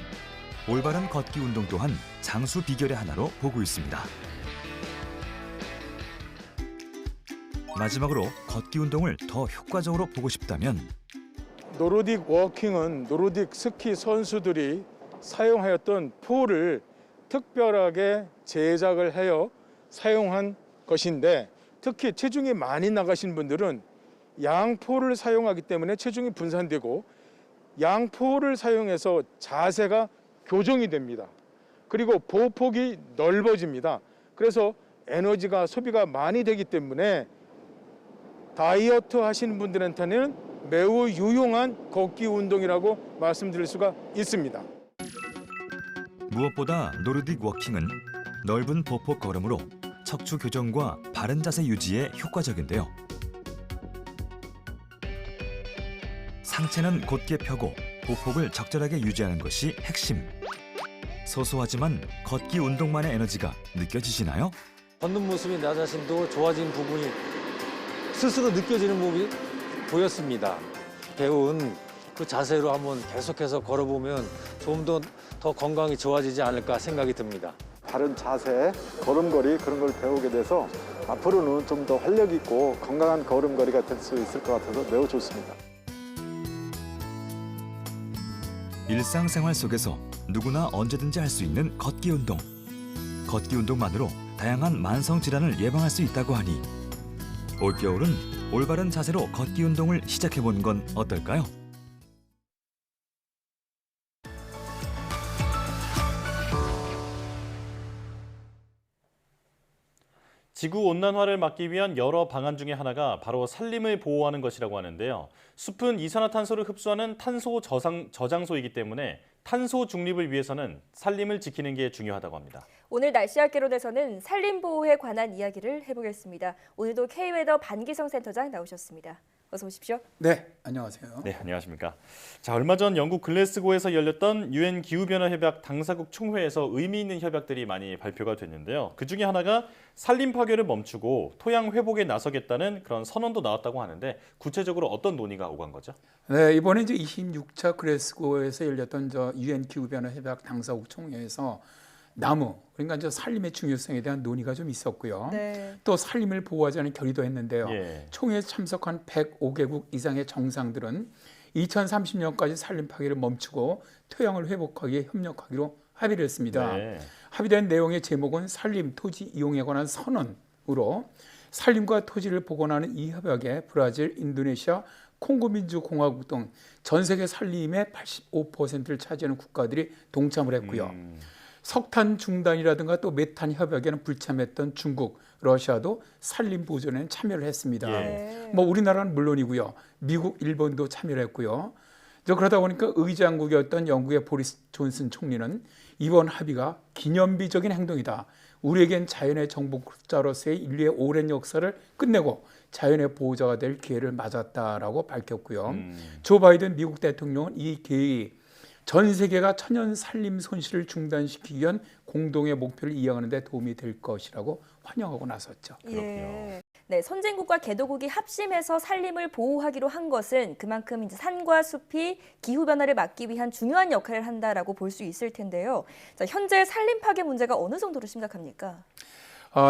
올바른 걷기 운동 또한 장수 비결의 하나로 보고 있습니다. 마지막으로 걷기 운동을 더 효과적으로 보고 싶다면 노르딕 워킹은 노르딕 스키 선수들이 사용하였던 폴을 특별하게 제작을 하여 사용한 것인데, 특히 체중이 많이 나가신 분들은 양폴을 사용하기 때문에 체중이 분산되고 양폴을 사용해서 자세가 교정이 됩니다. 그리고 보폭이 넓어집니다. 그래서 에너지가 소비가 많이 되기 때문에 다이어트 하시는 분들한테는 매우 유용한 걷기 운동이라고 말씀드릴 수가 있습니다. 무엇보다 노르딕 워킹은 넓은 보폭 걸음으로 척추 교정과 바른 자세 유지에 효과적인데요. 상체는 곧게 펴고 보폭을 적절하게 유지하는 것이 핵심. 소소하지만 걷기 운동만의 에너지가 느껴지시나요? 걷는 모습이 나 자신도 좋아진 부분이 스스로 느껴지는 부분이 보였습니다. 배운 그 자세로 한번 계속해서 걸어보면 좀 더 건강이 좋아지지 않을까 생각이 듭니다. 바른 자세, 걸음걸이 그런 걸 배우게 돼서 앞으로는 좀 더 활력 있고 건강한 걸음걸이가 될 수 있을 것 같아서 매우 좋습니다. 일상생활 속에서 누구나 언제든지 할 수 있는 걷기 운동. 걷기 운동만으로 다양한 만성 질환을 예방할 수 있다고 하니 올겨울은 올바른 자세로 걷기 운동을 시작해보는 건 어떨까요? 지구온난화를 막기 위한 여러 방안 중에 하나가 바로 산림을 보호하는 것이라고 하는데요. 숲은 이산화탄소를 흡수하는 탄소 저장소이기 때문에 탄소 중립을 위해서는 산림을 지키는 게 중요하다고 합니다. 오늘 날씨학개론에서는 산림 보호에 관한 이야기를 해보겠습니다. 오늘도 K웨더 반기성 센터장 나오셨습니다. 어서 오십시오. 네, 안녕하세요. 네, 안녕하십니까. 자, 얼마 전 영국 글래스고에서 열렸던 유엔 기후변화 협약 당사국 총회에서 의미 있는 협약들이 많이 발표가 됐는데요. 그 중에 하나가 산림 파괴를 멈추고 토양 회복에 나서겠다는 그런 선언도 나왔다고 하는데 구체적으로 어떤 논의가 오간 거죠? 네, 이번에 이제 26차 글래스고에서 열렸던 유엔 기후변화 협약 당사국 총회에서 나무, 그러니까 이제 산림의 중요성에 대한 논의가 좀 있었고요. 네. 또 산림을 보호하자는 결의도 했는데요. 예. 총회에 참석한 105개국 이상의 정상들은 2030년까지 산림 파괴를 멈추고 토양을 회복하기에 협력하기로 합의를 했습니다. 네. 합의된 내용의 제목은 산림, 토지 이용에 관한 선언으로 산림과 토지를 복원하는 이 협약에 브라질, 인도네시아, 콩고 민주공화국 등 전 세계 산림의 85%를 차지하는 국가들이 동참을 했고요. 석탄 중단이라든가 또 메탄 협약에는 불참했던 중국, 러시아도 산림 보존에는 참여를 했습니다. 예. 뭐 우리나라는 물론이고요. 미국, 일본도 참여를 했고요. 그러다 보니까 의장국이었던 영국의 보리스 존슨 총리는 이번 합의가 기념비적인 행동이다. 우리에겐 자연의 정복자로서의 인류의 오랜 역사를 끝내고 자연의 보호자가 될 기회를 맞았다라고 밝혔고요. 조 바이든 미국 대통령은 이 계획이 전 세계가 천연 산림 손실을 중단시키기 위한 공동의 목표를 이행하는 데 도움이 될 것이라고 환영하고 나섰죠. 예. 네, 선진국과 개도국이 합심해서 산림을 보호하기로 한 것은 그만큼 이제 산과 숲이 기후 변화를 막기 위한 중요한 역할을 한다라고 볼 수 있을 텐데요. 자, 현재 산림 파괴 문제가 어느 정도로 심각합니까?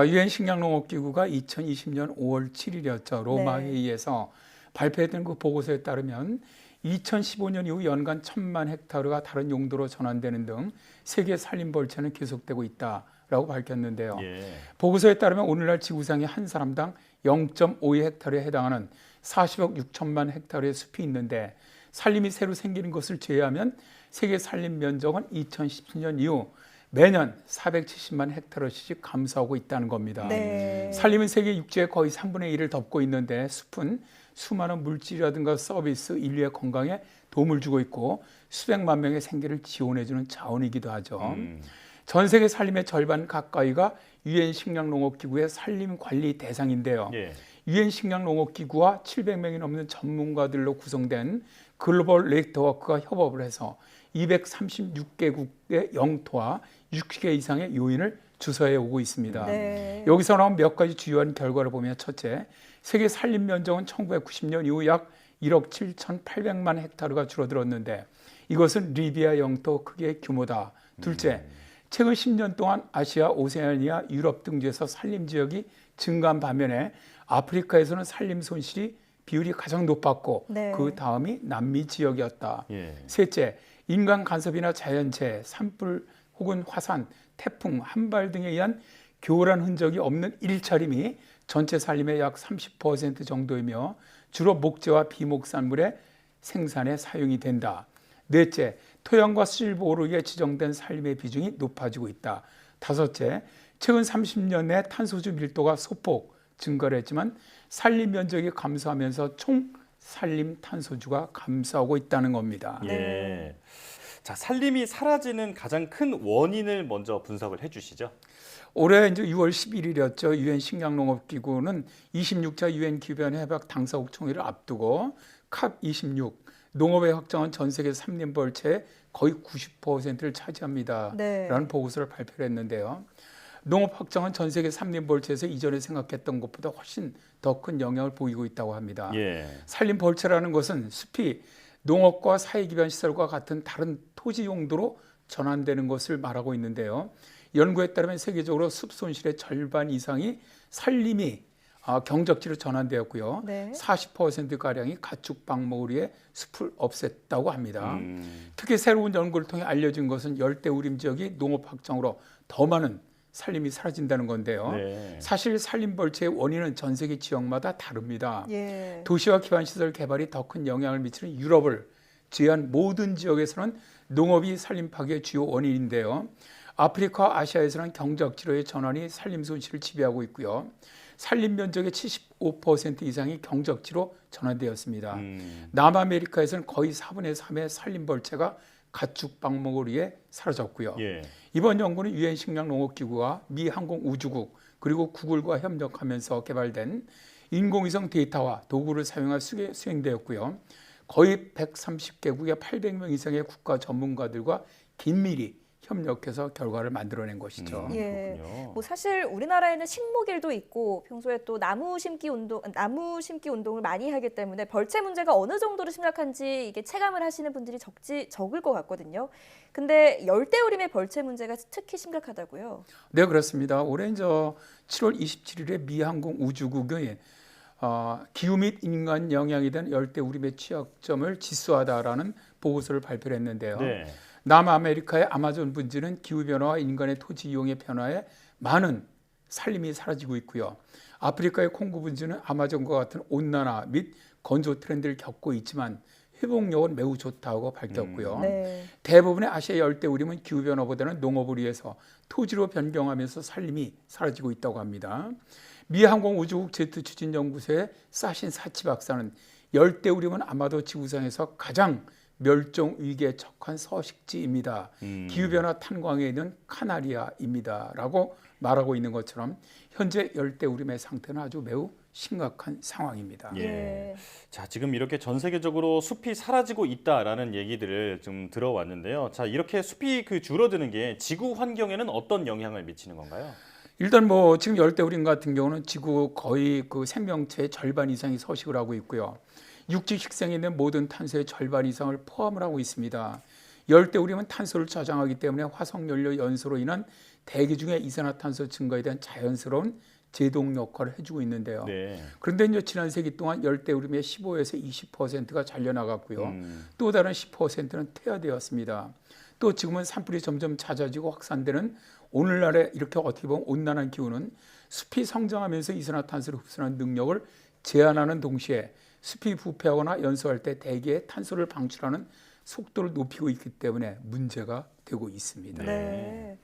유엔 식량농업기구가 2020년 5월 7일이었죠. 로마 네. 회의에서 발표했던 그 보고서에 따르면 2015년 이후 연간 1,000만 헥타르가 다른 용도로 전환되는 등 세계 산림 벌채는 계속되고 있다라고 밝혔는데요. 예. 보고서에 따르면 오늘날 지구상에 한 사람당 0.52 헥타르에 해당하는 40억 6천만 헥타르의 숲이 있는데 산림이 새로 생기는 것을 제외하면 세계 산림 면적은 2017년 이후 매년 470만 헥타르씩 감소하고 있다는 겁니다. 네. 산림은 세계 육지의 거의 3분의 1을 덮고 있는데 숲은 수많은 물질이라든가 서비스, 인류의 건강에 도움을 주고 있고 수백만 명의 생계를 지원해주는 자원이기도 하죠. 전 세계 산림의 절반 가까이가 유엔 식량농업기구의 산림 관리 대상인데요. 유엔 식량농업기구와 700명이 넘는 전문가들로 구성된 글로벌 네트워크가 협업을 해서 236개국의 영토와 60개 이상의 요인을 주서해 오고 있습니다. 네. 여기서 나온 몇 가지 주요한 결과를 보면 첫째, 세계 산림 면적은 1990년 이후 약 1억 7,800만 헥타르가 줄어들었는데 이것은 리비아 영토 크기의 규모다. 둘째, 최근 10년 동안 아시아, 오세아니아, 유럽 등지에서 산림 지역이 증가한 반면에 아프리카에서는 산림 손실이 비율이 가장 높았고 네. 그 다음이 남미 지역이었다. 예. 셋째, 인간 간섭이나 자연재해, 산불 혹은 화산, 태풍, 한발 등에 의한 교란 흔적이 없는 일차림이 전체 산림의 약 30% 정도이며 주로 목재와 비목산물의 생산에 사용이 된다. 넷째, 토양과 수질 보호를 위해 지정된 산림의 비중이 높아지고 있다. 다섯째, 최근 30년 내 탄소주 밀도가 소폭 증가를 했지만 산림 면적이 감소하면서 총 산림 탄소주가 감소하고 있다는 겁니다. 예. 자, 산림이 사라지는 가장 큰 원인을 먼저 분석을 해주시죠. 올해 이제 6월 11일이었죠. 유엔 식량농업기구는 26차 유엔 기후변화 협약 당사국 총회를 앞두고 COP26 농업에 확정한 전 세계 산림 벌채의 거의 90%를 차지합니다. 네. 라는 보고서를 발표를 했는데요. 농업 확정은 전 세계 산림 벌채에서 이전에 생각했던 것보다 훨씬 더 큰 영향을 보이고 있다고 합니다. 예. 산림 벌채라는 것은 숲이 농업과 사회기반 시설과 같은 다른 토지 용도로 전환되는 것을 말하고 있는데요. 연구에 따르면 세계적으로 숲 손실의 절반 이상이 산림이 경적지로 전환되었고요. 네. 40%가량이 가축 방목을 위해 숲을 없앴다고 합니다. 특히 새로운 연구를 통해 알려진 것은 열대우림 지역이 농업 확장으로 더 많은 산림이 사라진다는 건데요. 네. 사실 산림 벌채의 원인은 전 세계 지역마다 다릅니다. 예. 도시와 기반시설 개발이 더 큰 영향을 미치는 유럽을 제외한 모든 지역에서는 농업이 산림 파괴의 주요 원인인데요. 아프리카와 아시아에서는 경작지로의 전환이 산림 손실을 지배하고 있고요. 산림 면적의 75% 이상이 경작지로 전환되었습니다. 남아메리카에서는 거의 4분의 3의 산림 벌채가 가축 방목을 위해 사라졌고요. 예. 이번 연구는 유엔 식량농업기구와 미 항공우주국 그리고 구글과 협력하면서 개발된 인공위성 데이터와 도구를 사용해 수행되었고요. 거의 130개국의 800명 이상의 국가 전문가들과 긴밀히 협력해서 결과를 만들어낸 것이죠. 예. 그렇군요. 뭐 사실 우리나라에는 식목일도 있고 평소에 또 나무 심기 운동을 많이 하기 때문에 벌채 문제가 어느 정도로 심각한지 이게 체감을 하시는 분들이 적을 것 같거든요. 근데 열대우림의 벌채 문제가 특히 심각하다고요? 네, 그렇습니다. 올해 이제 7월 27일에 미 항공우주국의 기후 및 인간 영향에 대한 열대우림의 취약점을 지수하다라는 보고서를 발표했는데요. 네. 남아메리카의 아마존 분지는 기후변화와 인간의 토지 이용의 변화에 많은 산림이 사라지고 있고요. 아프리카의 콩고 분지는 아마존과 같은 온난화 및 건조 트렌드를 겪고 있지만 회복력은 매우 좋다고 밝혔고요. 네. 대부분의 아시아 열대우림은 기후변화보다는 농업을 위해서 토지로 변경하면서 산림이 사라지고 있다고 합니다. 미 항공우주국 제트추진연구소의 사신 사치 박사는 열대우림은 아마도 지구상에서 가장 멸종 위기에 처한 서식지입니다. 기후변화 탄광에 있는 카나리아입니다. 라고 말하고 있는 것처럼 현재 열대우림의 상태는 아주 매우 심각한 상황입니다. 예. 자, 지금 이렇게 전 세계적으로 숲이 사라지고 있다라는 얘기들을 좀 들어왔는데요. 자, 이렇게 숲이 줄어드는 게 지구 환경에는 어떤 영향을 미치는 건가요? 일단 지금 열대우림 같은 경우는 지구 거의 그 생명체의 절반 이상이 서식을 하고 있고요. 육지 식생에 있는 모든 탄소의 절반 이상을 포함을 하고 있습니다. 열대우림은 탄소를 저장하기 때문에 화석연료 연소로 인한 대기 중의 이산화탄소 증가에 대한 자연스러운 제동 역할을 해주고 있는데요. 네. 그런데 이제 지난 세기 동안 열대우림의 15에서 20%가 잘려나갔고요. 또 다른 10%는 퇴화되었습니다. 또 지금은 산불이 점점 잦아지고 확산되는 오늘날의 이렇게 어떻게 보면 온난한 기후는 숲이 성장하면서 이산화탄소를 흡수하는 능력을 제한하는 동시에 숲이 부패하거나 연소할 때 대기에 탄소를 방출하는 속도를 높이고 있기 때문에 문제가 되고 있습니다. 네.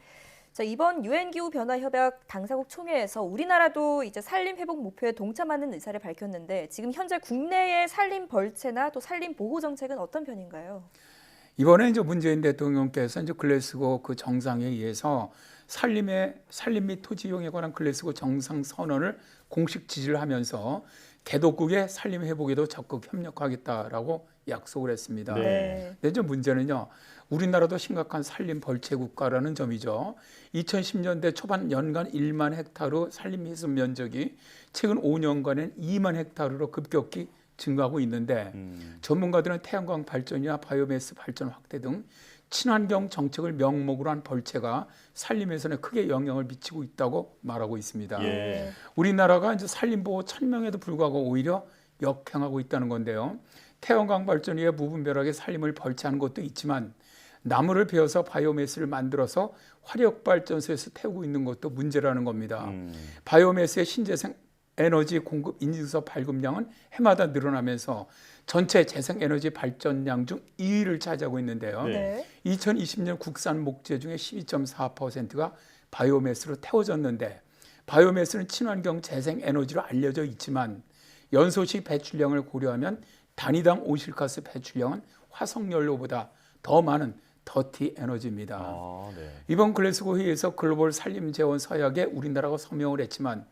자, 이번 유엔 기후 변화 협약 당사국 총회에서 우리나라도 이제 산림 회복 목표에 동참하는 의사를 밝혔는데 지금 현재 국내의 산림 벌채나 또 산림 보호 정책은 어떤 편인가요? 이번에 이제 문재인 대통령께서 이제 글래스고 그 정상회의에서 산림 및 토지 이용에 관한 글래스고 정상 선언을 공식 지지를 하면서 개도국의 산림 회복에도 적극 협력하겠다라고 약속을 했습니다. 네. 근데 문제는요. 우리나라도 심각한 산림 벌채 국가라는 점이죠. 2010년대 초반 연간 1만 헥타르 산림 해수 면적이 최근 5년간엔 2만 헥타르로 급격히 증가하고 있는데 전문가들은 태양광 발전이나 바이오매스 발전 확대 등 친환경 정책을 명목으로 한 벌채가 산림에서는 크게 영향을 미치고 있다고 말하고 있습니다. 예. 우리나라가 이제 산림 보호 천명에도 불구하고 오히려 역행하고 있다는 건데요. 태양광 발전 위에 무분별하게 살림을 벌채하는 것도 있지만 나무를 베어서 바이오매스를 만들어서 화력발전소에서 태우고 있는 것도 문제라는 겁니다. 바이오매스의 신재생 에너지 공급 인증서 발급량은 해마다 늘어나면서 전체 재생에너지 발전량 중 2위를 차지하고 있는데요. 네. 2020년 국산 목재 중에 12.4%가 바이오매스로 태워졌는데 바이오매스는 친환경 재생에너지로 알려져 있지만 연소시 배출량을 고려하면 단위당 온실가스 배출량은 화석연료보다 더 많은 더티 에너지입니다. 이번 글래스고 회의에서 글로벌 산림재원 서약에 우리나라가 서명을 했지만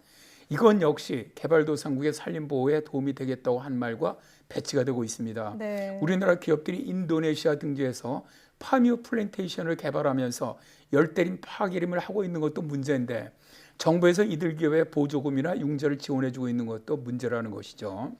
이건 역시 개발도상국의 산림보호에 도움이 되겠다고 한 말과 배치가 되고 있습니다. 네. 우리나라 기업들이 인도네시아 등지에서 파뮤 플랜테이션을 개발하면서 열대림 파괴림을 하고 있는 것도 문제인데 정부에서 이들 기업에 보조금이나 융자를 지원해주고 있는 것도 문제라는 것이죠.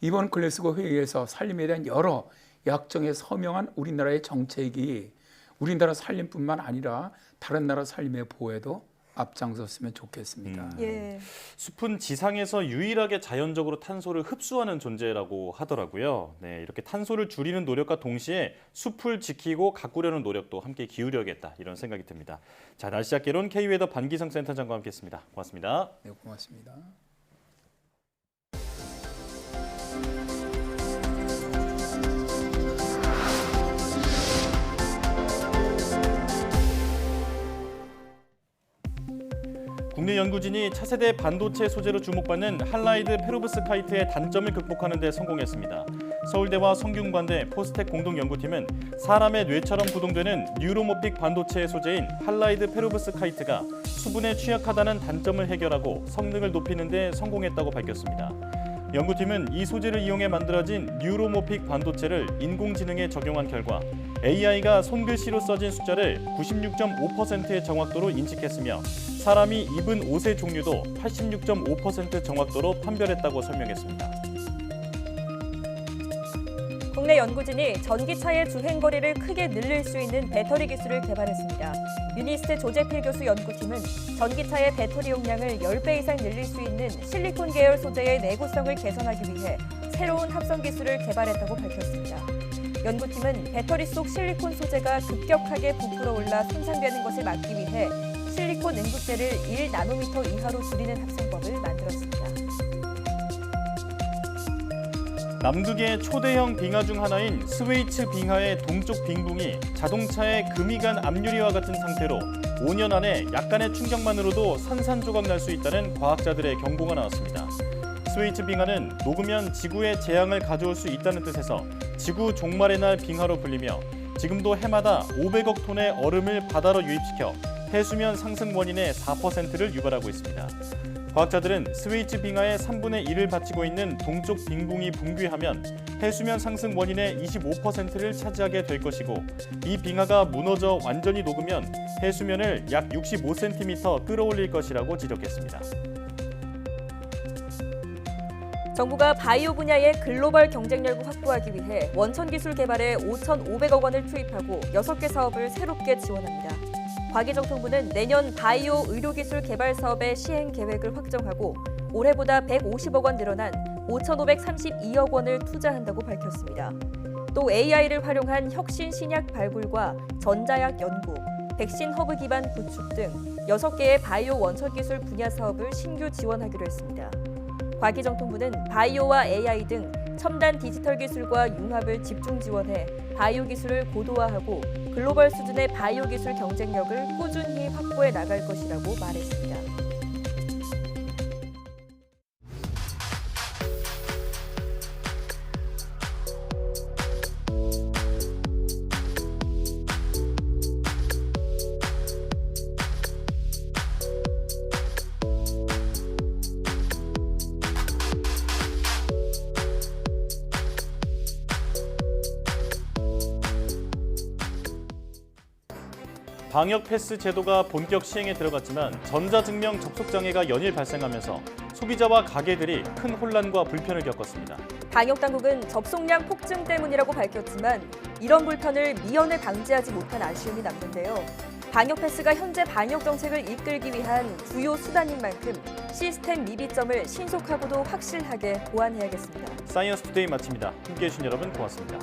이번 글래스고 회의에서 산림에 대한 여러 약정에 서명한 우리나라의 정책이 우리나라 산림뿐만 아니라 다른 나라 산림의 보호에도 앞장섰으면 좋겠습니다. 예. 숲은 지상에서 유일하게 자연적으로 탄소를 흡수하는 존재라고 하더라고요. 네, 이렇게 탄소를 줄이는 노력과 동시에 숲을 지키고 가꾸려는 노력도 함께 기울여야겠다 이런 생각이 듭니다. 자, 날씨 학개론 K웨더 반기성 센터장과 함께했습니다. 고맙습니다. 네, 고맙습니다. 국내 연구진이 차세대 반도체 소재로 주목받는 할라이드 페로브스카이트의 단점을 극복하는 데 성공했습니다. 서울대와 성균관대 포스텍 공동연구팀은 사람의 뇌처럼 구동되는 뉴로모픽 반도체 소재인 할라이드 페로브스카이트가 수분에 취약하다는 단점을 해결하고 성능을 높이는 데 성공했다고 밝혔습니다. 연구팀은 이 소재를 이용해 만들어진 뉴로모픽 반도체를 인공지능에 적용한 결과 AI가 손글씨로 써진 숫자를 96.5%의 정확도로 인식했으며 사람이 입은 옷의 종류도 86.5% 정확도로 판별했다고 설명했습니다. 국내 연구진이 전기차의 주행거리를 크게 늘릴 수 있는 배터리 기술을 개발했습니다. 유니스트 조재필 교수 연구팀은 전기차의 배터리 용량을 10배 이상 늘릴 수 있는 실리콘 계열 소재의 내구성을 개선하기 위해 새로운 합성 기술을 개발했다고 밝혔습니다. 연구팀은 배터리 속 실리콘 소재가 급격하게 부풀어 올라 손상되는 것을 막기 위해 실리콘 응급제를 1나노미터 이하로 줄이는 합성법을 만들었습니다. 남극의 초대형 빙하 중 하나인 스웨이츠 빙하의 동쪽 빙붕이 자동차의 금이 간 앞유리와 같은 상태로 5년 안에 약간의 충격만으로도 산산조각 날 수 있다는 과학자들의 경고가 나왔습니다. 스웨이츠 빙하는 녹으면 지구에 재앙을 가져올 수 있다는 뜻에서 지구 종말의 날 빙하로 불리며 지금도 해마다 500억 톤의 얼음을 바다로 유입시켜 해수면 상승 원인의 4%를 유발하고 있습니다. 과학자들은 스웨이츠 빙하의 3분의 1을 바치고 있는 동쪽 빙붕이 붕괴하면 해수면 상승 원인의 25%를 차지하게 될 것이고 이 빙하가 무너져 완전히 녹으면 해수면을 약 65cm 끌어올릴 것이라고 지적했습니다. 정부가 바이오 분야의 글로벌 경쟁력을 확보하기 위해 원천 기술 개발에 5,500억 원을 투입하고 6개 사업을 새롭게 지원합니다. 과기정통부는 내년 바이오 의료기술 개발 사업의 시행 계획을 확정하고 올해보다 150억 원 늘어난 5,532억 원을 투자한다고 밝혔습니다. 또 AI를 활용한 혁신 신약 발굴과 전자약 연구, 백신 허브 기반 구축 등 6개의 바이오 원천 기술 분야 사업을 신규 지원하기로 했습니다. 과기정통부는 바이오와 AI 등 첨단 디지털 기술과 융합을 집중 지원해 바이오 기술을 고도화하고 글로벌 수준의 바이오 기술 경쟁력을 꾸준히 확보해 나갈 것이라고 말했습니다. 방역 패스 제도가 본격 시행에 들어갔지만 전자증명 접속 장애가 연일 발생하면서 소비자와 가게들이 큰 혼란과 불편을 겪었습니다. 방역 당국은 접속량 폭증 때문이라고 밝혔지만 이런 불편을 미연에 방지하지 못한 아쉬움이 남는데요. 방역 패스가 현재 방역 정책을 이끌기 위한 주요 수단인 만큼 시스템 미비점을 신속하고도 확실하게 보완해야겠습니다. 사이언스 투데이 마칩니다. 함께해 주신 여러분 고맙습니다.